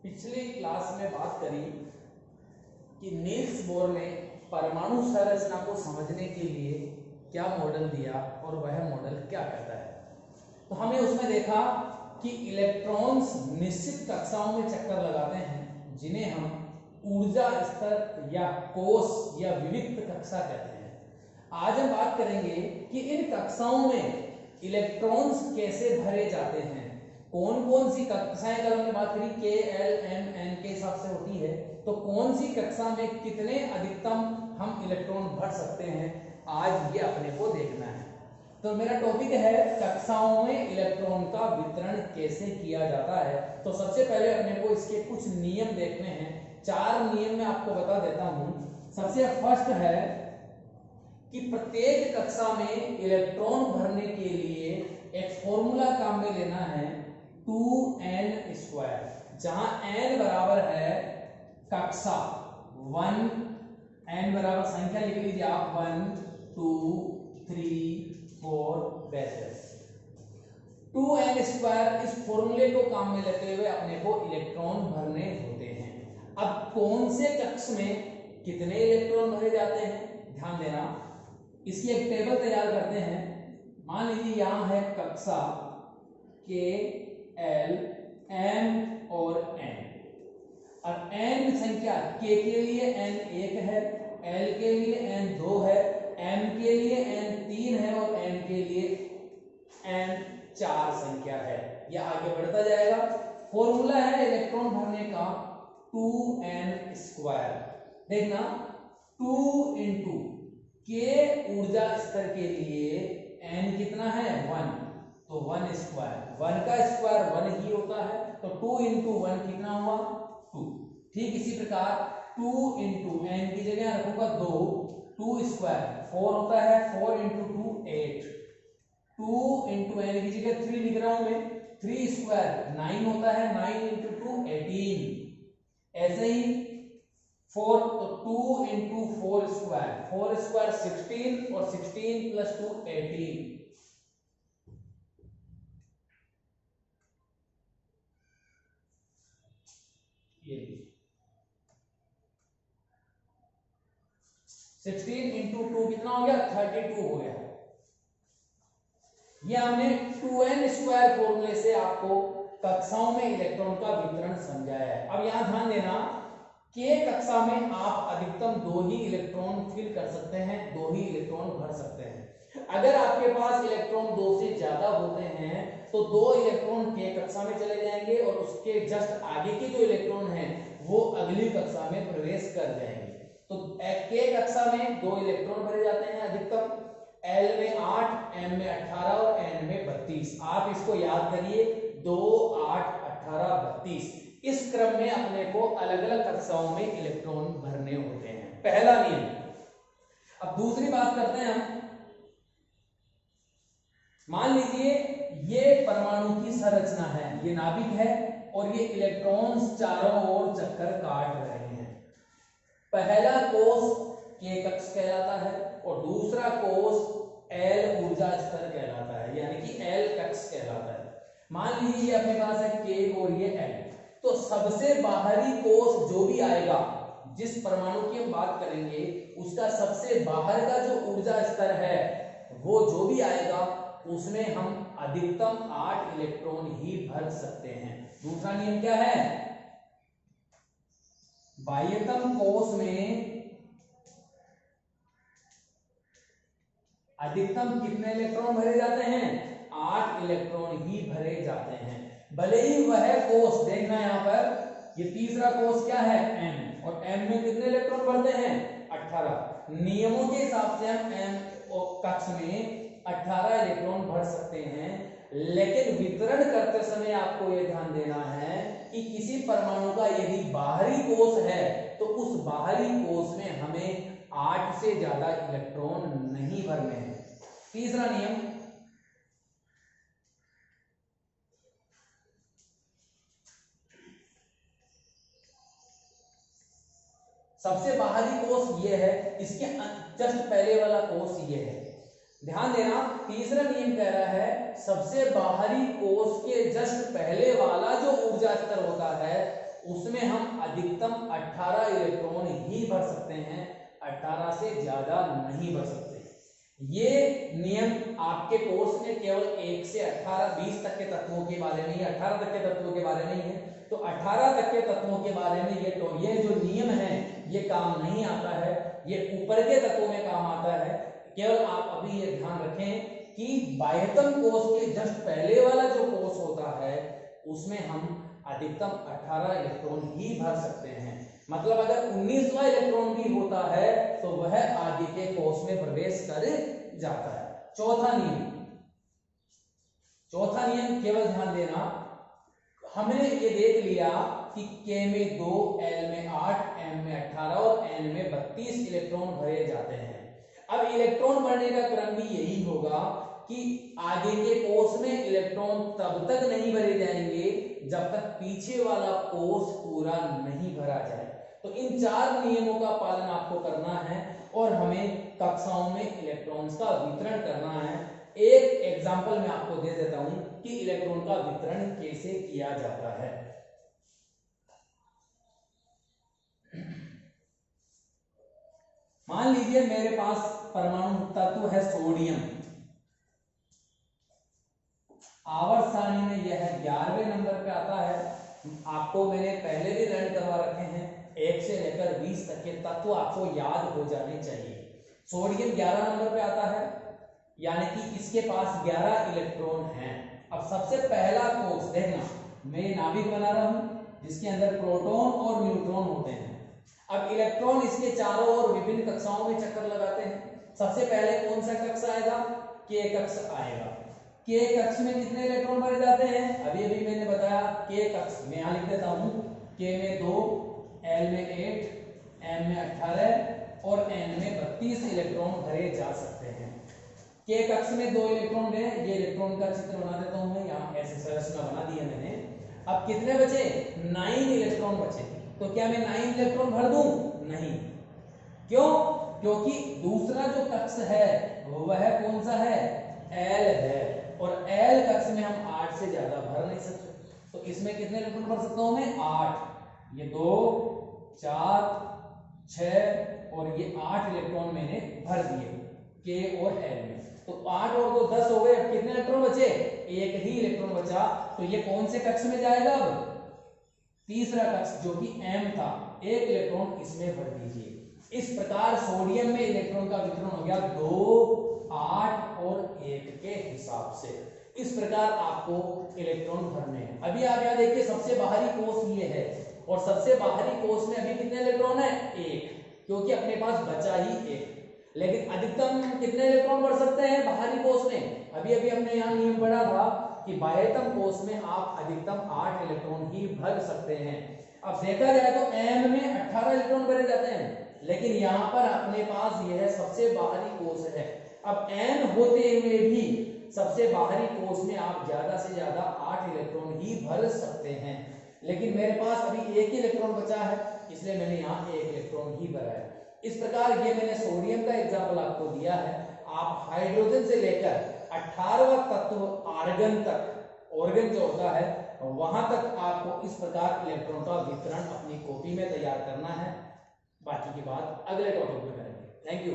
पिछली क्लास में बात करी कि नील्स बोर ने परमाणु संरचना को समझने के लिए क्या मॉडल दिया और वह मॉडल क्या कहता है। तो हमने उसमें देखा कि इलेक्ट्रॉन्स निश्चित कक्षाओं में चक्कर लगाते हैं जिन्हें हम ऊर्जा स्तर या कोश या विविक्त कक्षा कहते हैं। आज हम बात करेंगे कि इन कक्षाओं में इलेक्ट्रॉन्स कैसे भरे जाते हैं, कौन कौन सी कक्षाएं, अगर हमने बात करी के एल एम एन के हिसाब से होती है, तो कौन सी कक्षा में कितने अधिकतम हम इलेक्ट्रॉन भर सकते हैं, आज ये अपने को देखना है। तो मेरा टॉपिक है कक्षाओं में इलेक्ट्रॉन का वितरण कैसे किया जाता है। तो सबसे पहले अपने को इसके कुछ नियम देखने हैं। 4 नियम मैं आपको बता देता हूं। सबसे फर्स्ट है कि प्रत्येक कक्षा में इलेक्ट्रॉन भरने के लिए एक फॉर्मूला काम में लेना है 2n², जहां n बराबर है कक्षा 1, n बराबर संख्या लिख लीजिए आप 1 2 3 4 बेसेस। 2n² इस फॉर्मूले को काम में लेते हुए अपने को इलेक्ट्रॉन भरने होते हैं। अब कौन से कक्ष में कितने इलेक्ट्रॉन भरे जाते हैं, ध्यान देना। इसकी एक टेबल तैयार करते हैं। मान लीजिए यहां है कक्षा के एल एम और एन। अब एन संख्या के लिए एन 1 है, एल के लिए एन 2 है, एम के लिए एन 3 है और एन के लिए एन 4 संख्या है। यह आगे बढ़ता जाएगा। फॉर्मूला है इलेक्ट्रॉन भरने का 2n²। देखना 2 इंटू के ऊर्जा स्तर के लिए n कितना है 1, तो 1²। 1 का स्क्वायर 1 ही होता है, तो 2 इंटू 1 कितना हुआ 2। ठीक इसी प्रकार 2 इंटू n की जगह रखूंगा 2, 2² 4 होता है, 4 इंटू 2 8, 2 इंटू n की जगह 3 लिख रहा हूं मैं, 3² 9 होता है, 9 इंटू 2 18। ऐसे ही 4, तो 2 इंटू 4² 16 और 16 प्लस 2 18। ये 16 इंटू 2 कितना हो गया 32 हो गया। ये हमने 2n² फॉर्मूले से आपको कक्षाओं में इलेक्ट्रॉन का वितरण समझाया है। अब यहां ध्यान देना, के कक्षा में आप अधिकतम 2 ही इलेक्ट्रॉन फिल कर सकते हैं, 2 ही इलेक्ट्रॉन भर सकते हैं। अगर आपके पास इलेक्ट्रॉन 2 से ज्यादा होते हैं तो 2 इलेक्ट्रॉन के कक्षा में चले जाएंगे और उसके जस्ट आगे के जो इलेक्ट्रॉन हैं वो अगली कक्षा में प्रवेश कर जाएंगे। तो के कक्षा में 2 इलेक्ट्रॉन भरे जाते हैं अधिकतम, एल में 8, एम में 18 और एन में 32। आप इसको याद करिए 2 8 18 32। इस क्रम में अपने को अलग अलग कक्षाओं में इलेक्ट्रॉन भरने होते हैं, पहला नियम। अब दूसरी बात करते हैं हम। मान लीजिए ये परमाणु की संरचना है, ये नाभिक है और ये इलेक्ट्रॉन्स चारों ओर चक्कर काट रहे हैं। पहला कोष के कक्ष कहलाता है और दूसरा कोष एल ऊर्जा स्तर कहलाता है, यानी कि एल कक्ष कहलाता है। मान लीजिए अपने पास है के और ये एल, तो सबसे बाहरी कोष जो भी आएगा, जिस परमाणु की हम बात करेंगे उसका सबसे बाहर का जो ऊर्जा स्तर है वो जो भी आएगा उसमें हम अधिकतम 8 इलेक्ट्रॉन ही भर सकते हैं। दूसरा नियम क्या है, बाह्यतम कोष में अधिकतम कितने इलेक्ट्रॉन भरे जाते हैं, 8 इलेक्ट्रॉन ही भरे जाते हैं। भले ही वह कोष, देखना यहां पर ये तीसरा कोष क्या है m, और m में कितने इलेक्ट्रॉन भरते हैं 18। नियमों के हिसाब से हम m कक्ष में 18 इलेक्ट्रॉन भर सकते हैं, लेकिन वितरण करते समय आपको यह ध्यान देना है कि किसी परमाणु का यदि बाहरी कोष है तो उस बाहरी कोष में हमें 8 से ज्यादा इलेक्ट्रॉन नहीं भरने हैं। तीसरा नियम, सबसे बाहरी कोष ये है, इसके जस्ट पहले वाला कोष ये है। ध्यान देना, तीसरा नियम कह रहा है सबसे बाहरी कोष के जस्ट पहले वाला जो ऊर्जा स्तर होता है उसमें हम अधिकतम 18 इलेक्ट्रॉन ही भर सकते हैं, 18 से ज्यादा नहीं भर सकते। ये नियम आपके कोर्स में केवल 1 से 18 20 तक के तत्वों के बारे में ही, 18 तक के तत्वों के बारे में ही है। तो 18 तक के तत्वों के बारे में ये जो नियम है ये काम नहीं आता है, ये ऊपर के तत्वों में काम आता है। केवल आप अभी ये ध्यान रखें कि बाह्यतम कोष के जस्ट पहले वाला जो कोष होता है उसमें हम अधिकतम 18 इलेक्ट्रॉन ही भर सकते हैं। मतलब अगर 19वां इलेक्ट्रॉन भी होता है तो वह आगे के कोष में प्रवेश कर जाता है। चौथा नियम केवल ध्यान देना, हमने ये देख लिया कि K में 2, L में 8, M में 18 और N में 32 इलेक्ट्रॉन भरे जाते हैं। अब इलेक्ट्रॉन भरने का क्रम भी यही होगा कि आगे के कोष में इलेक्ट्रॉन तब तक नहीं भरे जाएंगे जब तक पीछे वाला कोष पूरा नहीं भरा जाए। तो इन 4 नियमों का पालन आपको करना है और हमें कक्षाओं में इलेक्ट्रॉन्स का वितरण करना है। एक एग्जांपल मैं आपको दे देता हूं कि इलेक्ट्रॉन का वितरण कैसे किया जाता है। मान लीजिए मेरे पास परमाणु तत्व है सोडियम, आवर्त सारणी में यह 11वें नंबर पे आता है। आपको मैंने पहले भी लर्न करवा रखे हैं, 1 से लेकर 20 तक के तत्व आपको याद हो जाने चाहिए। सोडियम 11 नंबर पे आता है, यानी कि इसके पास 11 इलेक्ट्रॉन हैं। अब सबसे पहला कोष देखना, मैं नाभिक बना रहा हूं जिसके अंदर प्रोटॉन और न्यूट्रॉन होते हैं। अब इलेक्ट्रॉन इसके चारों ओर विभिन्न कक्षाओं में चक्कर लगाते हैं। सबसे पहले कौन सा कक्ष आएगा? K कक्ष आएगा। K कक्ष में कितने इलेक्ट्रॉन भरे जाते हैं? अभी अभी मैंने बताया K कक्ष में, यहां लिख देता हूं, K में 2, L में 8, M में 18 और N में 32 इलेक्ट्रॉन भरे जा सकते हैं। K कक्ष में 2 इलेक्ट्रॉन गए, ये इलेक्ट्रॉन का चित्र बना देता हूं मैं, यहाँ ऐसे संरचना बना दी है मैंने। अब कितने बचे? 9 इलेक्ट्रॉन बचे। तो क्या मैं 9 इलेक्ट्रॉन भर दूं? नहीं। क्यों? क्योंकि दूसरा जो कक्ष है वह कौन सा है? L है, और L कक्ष में हम 8 से ज्यादा भर नहीं सकते। तो इसमें कितने इलेक्ट्रॉन भर सकता हूं मैं? 8। ये 2, 4, 6 और ये 8 इलेक्ट्रॉन मैंने भर दिए K और L में। तो 8 और 2 10 हो गए। अब कितने इलेक्ट्रॉन बचे? एक ही इलेक्ट्रॉन बचा। तो ये कौन से कक्ष में जाएगा? अब तीसरा कक्ष जो कि M था, 1 इलेक्ट्रॉन इसमें भर दीजिए। इस प्रकार सोडियम में इलेक्ट्रॉन का वितरण हो गया 2, 8 और 1 के हिसाब से। इस प्रकार आपको इलेक्ट्रॉन भरने हैं। अभी आप यहाँ देखिए, सबसे बाहरी कोष ये है और सबसे बाहरी कोष में अभी कितने इलेक्ट्रॉन है? 1, क्योंकि अपने पास बचा ही 1। लेकिन अधिकतम कितने इलेक्ट्रॉन भर सकते हैं बाहरी कोष में? अभी अभी हमने यहाँ नियम पढ़ा था कि बाह्यतम कोष में आप अधिकतम 8 इलेक्ट्रॉन ही भर सकते हैं। अब देखा जाए तो M में 18 इलेक्ट्रॉन भरे जाते हैं, लेकिन यहाँ पर अपने पास यह सबसे बाहरी कोष है। अब N होते हुए भी सबसे बाहरी कोष में आप ज्यादा से ज्यादा 8 इलेक्ट्रॉन ही भर सकते हैं, लेकिन मेरे पास अभी 1 इलेक्ट्रॉन बचा है, इसलिए मैंने यहाँ 1 इलेक्ट्रॉन ही भरा है। इस प्रकार ये मैंने सोडियम का एग्जाम्पल आपको दिया है। आप हाइड्रोजन से लेकर 18वां तत्व आर्गन तक, ऑर्गन जो होता है वहां तक आपको इस प्रकार इलेक्ट्रॉन का वितरण अपनी कॉपी में तैयार करना है। बाकी की बात अगले टॉपिक में करेंगे। Thank you.